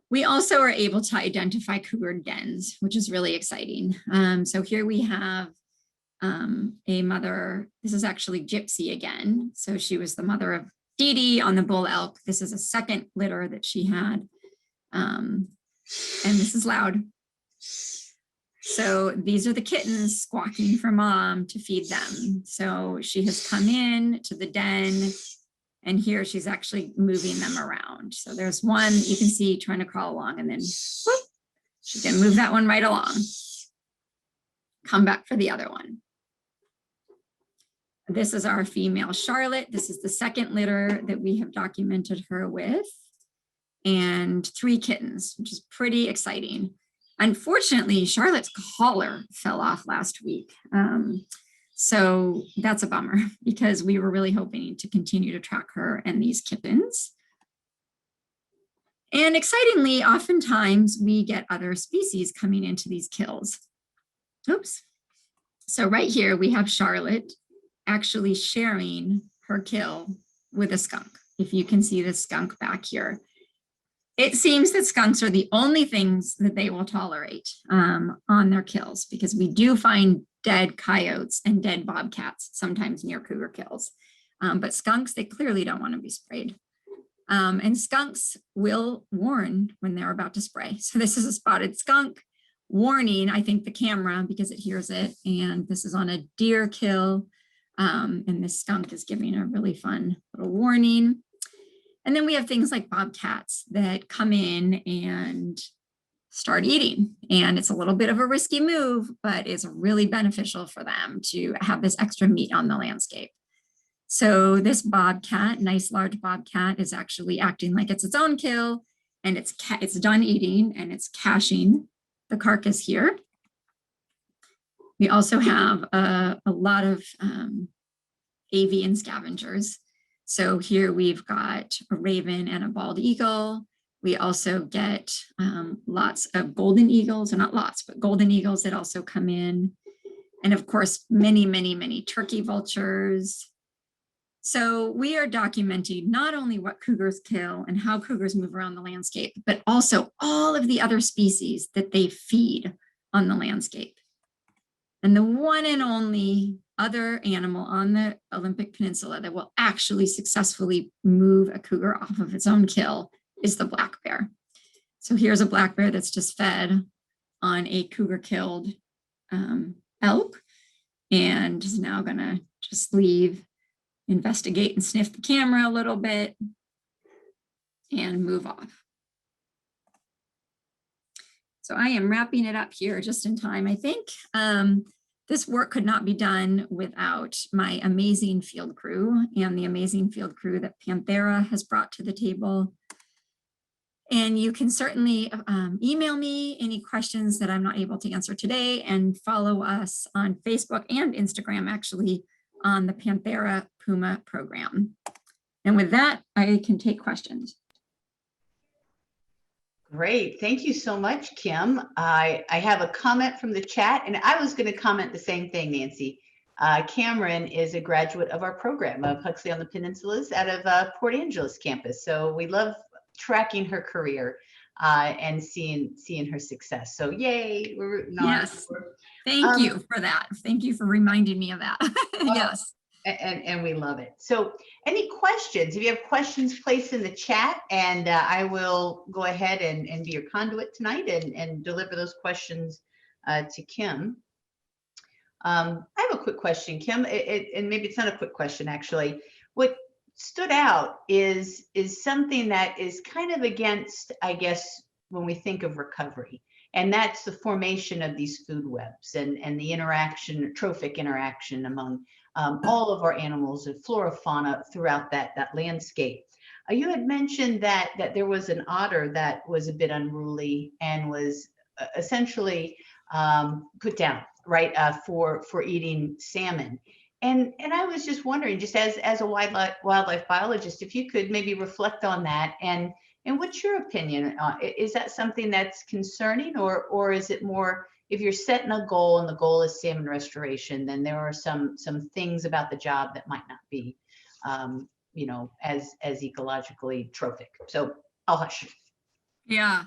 We also are able to identify cougar dens, which is really exciting. So here we have a mother. This is actually Gypsy again. So she was the mother of Dee Dee on the bull elk. This is a second litter that she had. And this is loud. So these are the kittens squawking for mom to feed them. So she has come in to the den, and here she's actually moving them around. So there's one you can see trying to crawl along, and then whoop, she's gonna move that one right along. Come back for the other one. This is our female Charlotte. This is the second litter that we have documented her with, and 3 kittens, which is pretty exciting. Unfortunately, Charlotte's collar fell off last week. So that's a bummer because we were really hoping to continue to track her and these kittens. And excitingly, oftentimes we get other species coming into these kills. Oops. So right here we have Charlotte actually sharing her kill with a skunk. If you can see the skunk back here. It seems that skunks are the only things that they will tolerate on their kills, because we do find dead coyotes and dead bobcats sometimes near cougar kills. But skunks, they clearly don't want to be sprayed. And skunks will warn when they're about to spray. So this is a spotted skunk warning, I think, the camera because it hears it. And this is on a deer kill. And this skunk is giving a really fun little warning. And then we have things like bobcats that come in and start eating. And it's a little bit of a risky move, but it's really beneficial for them to have this extra meat on the landscape. So this bobcat, nice large bobcat, is actually acting like it's its own kill, and it's done eating and it's caching the carcass here. We also have a lot of avian scavengers. So here we've got a raven and a bald eagle. We also get lots of golden eagles, or not lots, but golden eagles that also come in. And of course, many, many, many turkey vultures. So we are documenting not only what cougars kill and how cougars move around the landscape, but also all of the other species that they feed on the landscape. And the one and only other animal on the Olympic Peninsula that will actually successfully move a cougar off of its own kill is the black bear. So here's a black bear that's just fed on a cougar killed elk, and is now gonna just leave, investigate and sniff the camera a little bit and move off. So I am wrapping it up here just in time, I think. This work could not be done without my amazing field crew and the amazing field crew that Panthera has brought to the table. And you can certainly email me any questions that I'm not able to answer today, and follow us on Facebook and Instagram, actually, on the Panthera Puma program. And with that, I can take questions. Great. Thank you so much, Kim. I have a comment from the chat, and I was going to comment the same thing, Nancy. Cameron is a graduate of our program of Huxley on the Peninsulas out of Port Angeles campus. So we love tracking her career and seeing her success. So yay. We're rooting on yes. Thank you for that. Thank you for reminding me of that. Yes. And we love it. So any questions? If you have questions, place in the chat, and I will go ahead and be your conduit tonight and deliver those questions to Kim. I have a quick question, Kim, and maybe it's not a quick question, actually. What stood out is something that is kind of against, I guess, when we think of recovery, and that's the formation of these food webs and the interaction, trophic interaction among all of our animals and flora, fauna throughout that landscape. You had mentioned that there was an otter that was a bit unruly and was essentially put down, right, for eating salmon. And I was just wondering, just as a wildlife biologist, if you could maybe reflect on that, and what's your opinion? Is that something that's concerning, or is it more, if you're setting a goal and the goal is salmon restoration, then there are some things about the job that might not be, you know, as ecologically trophic. So I'll hush. Yeah,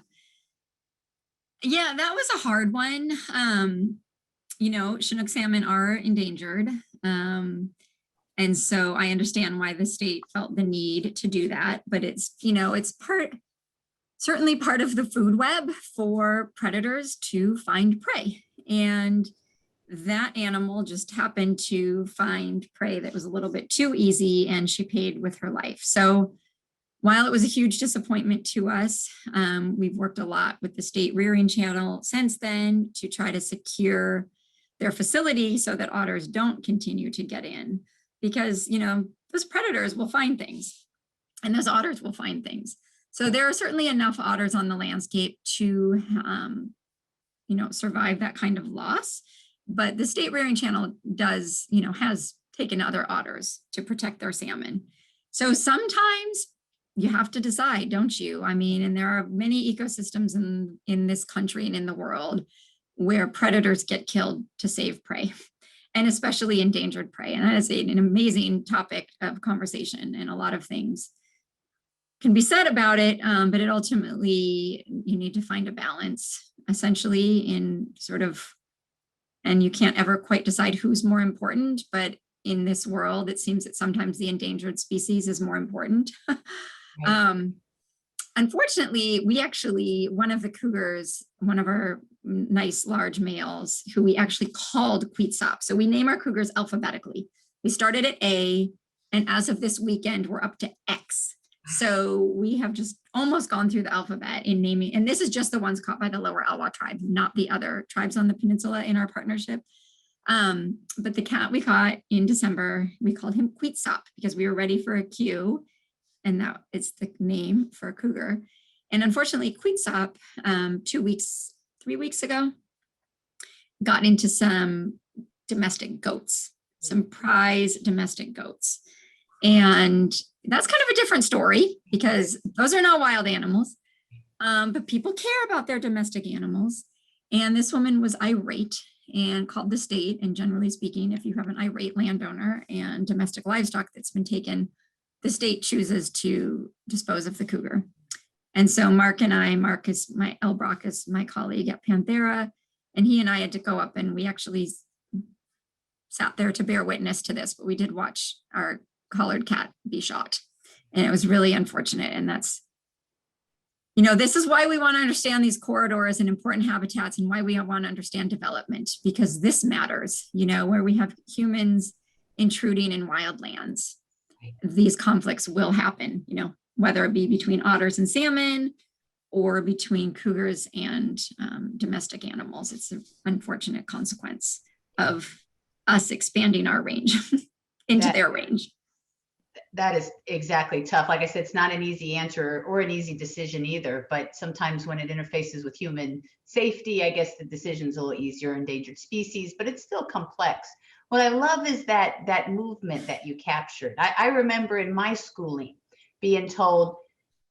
that was a hard one. You know, Chinook salmon are endangered. And so I understand why the state felt the need to do that, but it's, you know, it's certainly part of the food web for predators to find prey. And that animal just happened to find prey that was a little bit too easy, and she paid with her life. So while it was a huge disappointment to us, we've worked a lot with the state rearing channel since then to try to secure their facility so that otters don't continue to get in, because, you know, those predators will find things and those otters will find things. So there are certainly enough otters on the landscape to, you know, survive that kind of loss. but the state rearing channel does, has taken other otters to protect their salmon. So sometimes you have to decide, don't you? I mean, and there are many ecosystems in this country and in the world where predators get killed to save prey, and especially endangered prey. And that is an amazing topic of conversation, and a lot of things can be said about it, but it ultimately, you need to find a balance, essentially, in sort of, and you can't ever quite decide who's more important, but in this world, it seems that sometimes the endangered species is more important. Right. Unfortunately, we actually, one of the cougars, one of our nice large males, who we actually called qawicăp. So we name our cougars alphabetically. We started at A, and as of this weekend, we're up to X. So we have just almost gone through the alphabet in naming, and this is just the ones caught by the Lower Elwha tribe, not the other tribes on the peninsula in our partnership. But the cat we caught in December, we called him qawicăp because we were ready for a Q, and that is the name for a cougar. And unfortunately, qawicăp, 3 weeks ago, got into some domestic goats, some prize domestic goats. And that's kind of a different story because those are not wild animals, but people care about their domestic animals. And this woman was irate and called the state. And generally speaking, if you have an irate landowner and domestic livestock that's been taken, the state chooses to dispose of the cougar. And so Mark and I, Mark is my Elbrock is my colleague at Panthera, and he and I had to go up, and we actually sat there to bear witness to this, but we did watch our collared cat be shot, and it was really unfortunate. And that's, this is why we want to understand these corridors and important habitats, and why we want to understand development, because this matters, where we have humans intruding in wildlands. These conflicts will happen, whether it be between otters and salmon or between cougars and domestic animals. It's an unfortunate consequence of us expanding our range into their range. That is exactly tough. Like I said, it's not an easy answer or an easy decision either, but sometimes when it interfaces with human safety, I guess the decision's a little easier, endangered species, but it's still complex. What I love is that movement that you captured. I remember in my schooling being told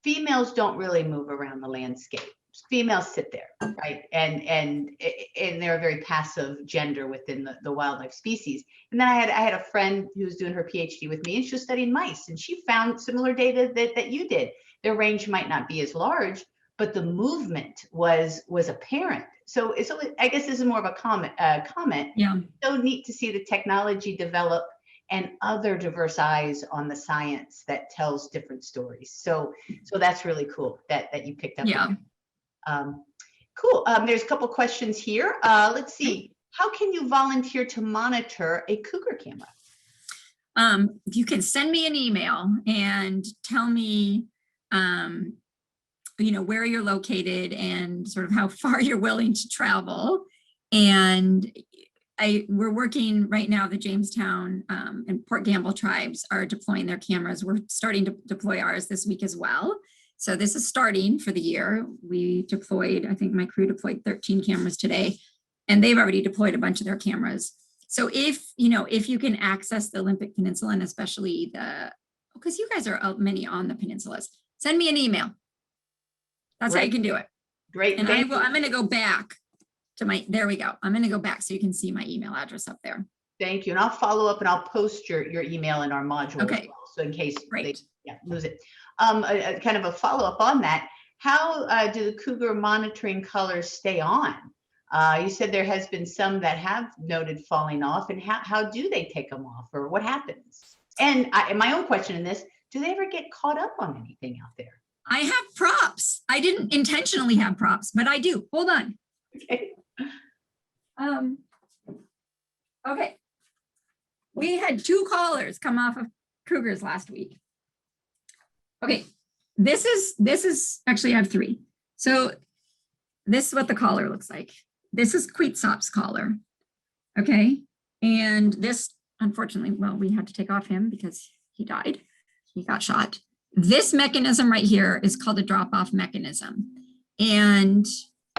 females don't really move around the landscape. Females sit there, right? And they're a very passive gender within the wildlife species. And then I had a friend who was doing her PhD with me, and she was studying mice, and she found similar data that you did. Their range might not be as large, but the movement was apparent. So I guess this is more of a comment. Yeah. So neat to see the technology develop and other diverse eyes on the science that tells different stories. So that's really cool that you picked up. Yeah. Cool. There's a couple questions here. Let's see. How can you volunteer to monitor a cougar camera? You can send me an email and tell me, where you're located and sort of how far you're willing to travel. And we're working right now, the Jamestown and Port Gamble tribes are deploying their cameras. We're starting to deploy ours this week as well. So this is starting for the year. We deployed, I think my crew deployed 13 cameras today, and they've already deployed a bunch of their cameras. So if you can access the Olympic Peninsula, and especially because you guys are many on the peninsulas, send me an email. That's how you can do it. Great. And I'm going to go back to there we go. I'm going to go back so you can see my email address up there. Thank you. And I'll follow up, and I'll post your email in our module as well, so in case they lose it. Kind of a follow-up on that. How do the cougar monitoring colors stay on? You said there has been some that have noted falling off, and how do they take them off, or what happens? And my own question in this, do they ever get caught up on anything out there? I have props. I didn't intentionally have props, but I do. Hold on. Okay. Okay. We had 2 collars come off of cougars last week. Okay. This is actually, I have 3. So this is what the collar looks like. This is qawicăp's collar. Okay. And this, unfortunately, well, we had to take off him because he died. He got shot. This mechanism right here is called a drop-off mechanism. And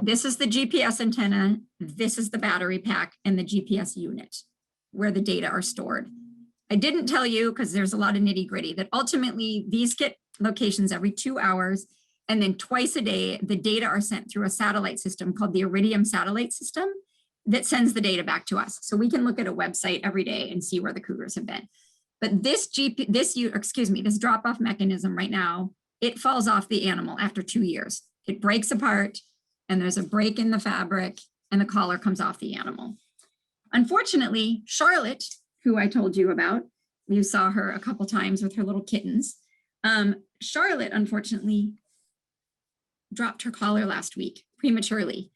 This is the GPS antenna. This is the battery pack and the GPS unit where the data are stored. I didn't tell you, because there's a lot of nitty gritty, that ultimately these get locations every 2 hours, and then twice a day, the data are sent through a satellite system called the Iridium satellite system that sends the data back to us. So we can look at a website every day and see where the cougars have been. But this drop-off mechanism right now, it falls off the animal after 2 years. It breaks apart, and there's a break in the fabric, and the collar comes off the animal. Unfortunately, Charlotte, who I told you about, you saw her a couple times with her little kittens. Charlotte, unfortunately, dropped her collar last week prematurely.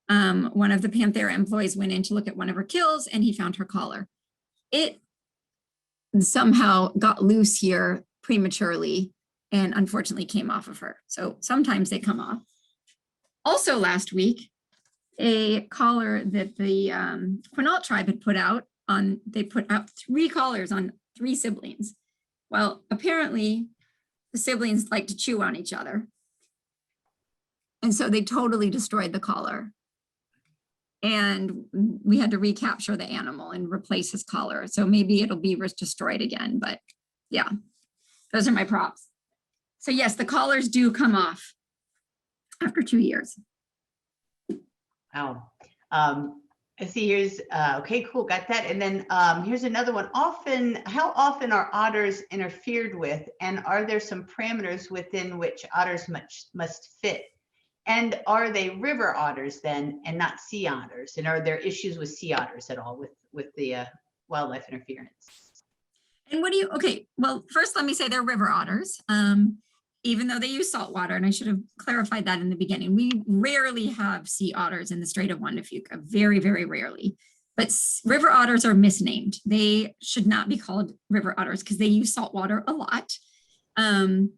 One of the Panthera employees went in to look at one of her kills, and he found her collar. It somehow got loose here prematurely and unfortunately came off of her. So sometimes they come off. Also last week, a collar that the Quinault tribe had put out on, they put out 3 collars on 3 siblings. Well, apparently the siblings like to chew on each other. And so they totally destroyed the collar. And we had to recapture the animal and replace his collar. So maybe it'll be destroyed again, but yeah, those are my props. So yes, the collars do come off after 2 years. Wow. I see here's, okay, cool, got that. And then here's another one. How often are otters interfered with? And are there some parameters within which otters must fit? And are they river otters then, and not sea otters? And are there issues with sea otters at all with the wildlife interference? And what do you, okay, well, first let me say they're river otters, even though they use salt water, and I should have clarified that in the beginning. We rarely have sea otters in the Strait of Juan de Fuca, very, very rarely. But river otters are misnamed. They should not be called river otters because they use salt water a lot. And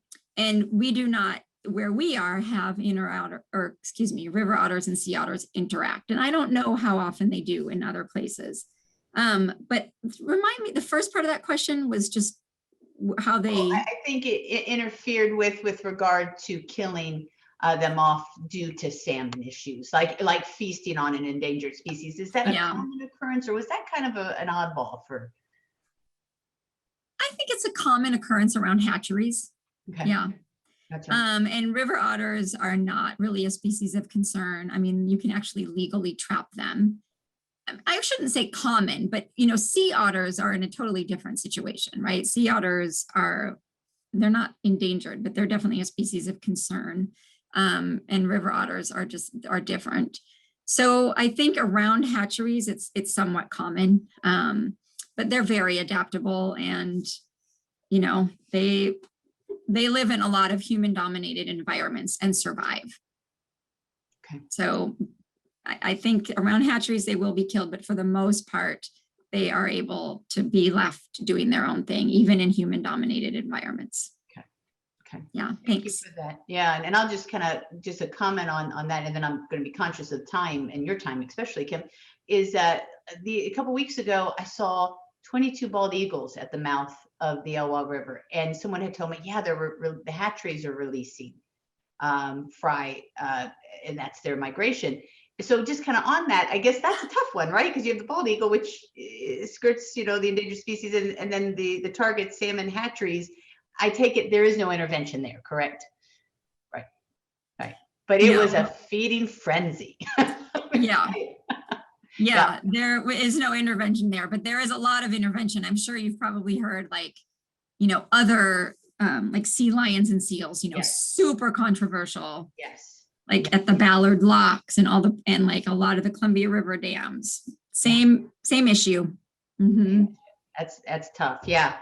we do not, where we are, have river otters and sea otters interact. And I don't know how often they do in other places. But remind me, the first part of that question was just how they... Well, I think it interfered with regard to killing them off due to salmon issues, like feasting on an endangered species. Is that a common occurrence, or was that kind of an oddball for? I think it's a common occurrence around hatcheries. Okay. Yeah. Gotcha. And river otters are not really a species of concern. I mean, you can actually legally trap them. I shouldn't say common, but sea otters are in a totally different situation, right? Sea otters they're not endangered, but they're definitely a species of concern. And river otters are different. So I think around hatcheries, it's somewhat common, but they're very adaptable, and they live in a lot of human-dominated environments and survive. Okay. So I think around hatcheries, they will be killed, but for the most part, they are able to be left doing their own thing, even in human-dominated environments. Okay. Yeah, Thank thanks. you for that. Yeah, and I'll just just a comment on that, and then I'm going to be conscious of time, and your time especially, Kim, is that a couple weeks ago, I saw 22 bald eagles at the mouth of the Elwha River, and someone had told me, yeah, the hatcheries are releasing fry, and that's their migration. So just kind of on that, I guess that's a tough one, right? Because you have the bald eagle, which skirts, the endangered species, and then the target salmon hatcheries. I take it there is no intervention there, correct? Right. But it was a feeding frenzy. Yeah. Yeah, there is no intervention there, but there is a lot of intervention. I'm sure you've probably heard other like sea lions and seals, super controversial. Yes. Like at the Ballard locks and like a lot of the Columbia River dams. Same issue. Mm-hmm. That's tough. Yeah.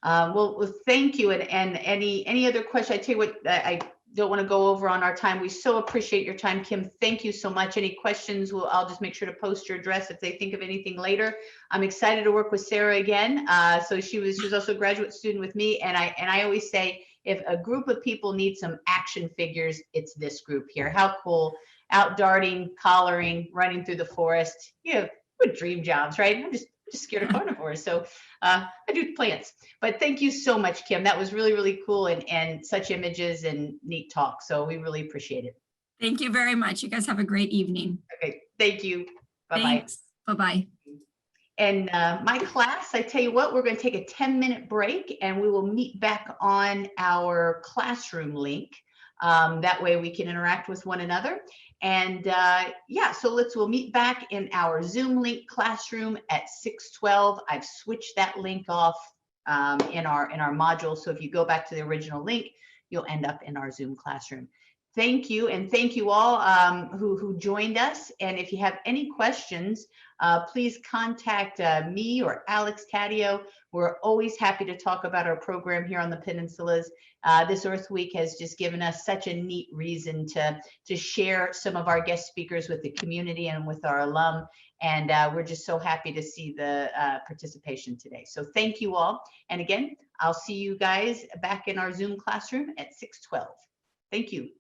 Well, thank you. And any other question? I tell you what, I don't want to go over on our time. We so appreciate your time, Kim. Thank you so much. Any questions? I'll just make sure to post your address if they think of anything later. I'm excited to work with Sarah again. So she was also a graduate student with me, and I always say, if a group of people need some action figures, it's this group here. How cool! Out darting, collaring, running through the forest. What dream jobs, right? I'm just scared of carnivores, so I do plants. But thank you so much, Kim. That was really, really cool, and such images and neat talk. So we really appreciate it. Thank you very much. You guys have a great evening. Okay, thank you. Bye-bye. Thanks. Bye-bye. And my class, I tell you what, we're going to take a 10-minute break and we will meet back on our classroom link. That way we can interact with one another. And yeah, so we'll meet back in our Zoom link classroom at 6:12. I've switched that link off in our module. So if you go back to the original link, you'll end up in our Zoom classroom. Thank you, and thank you all who joined us. And if you have any questions, please contact me or Alex Cadio. We're always happy to talk about our program here on the Peninsulas. This Earth Week has just given us such a neat reason to share some of our guest speakers with the community and with our alum. And we're just so happy to see the participation today. So thank you all. And again, I'll see you guys back in our Zoom classroom at 6:12. Thank you.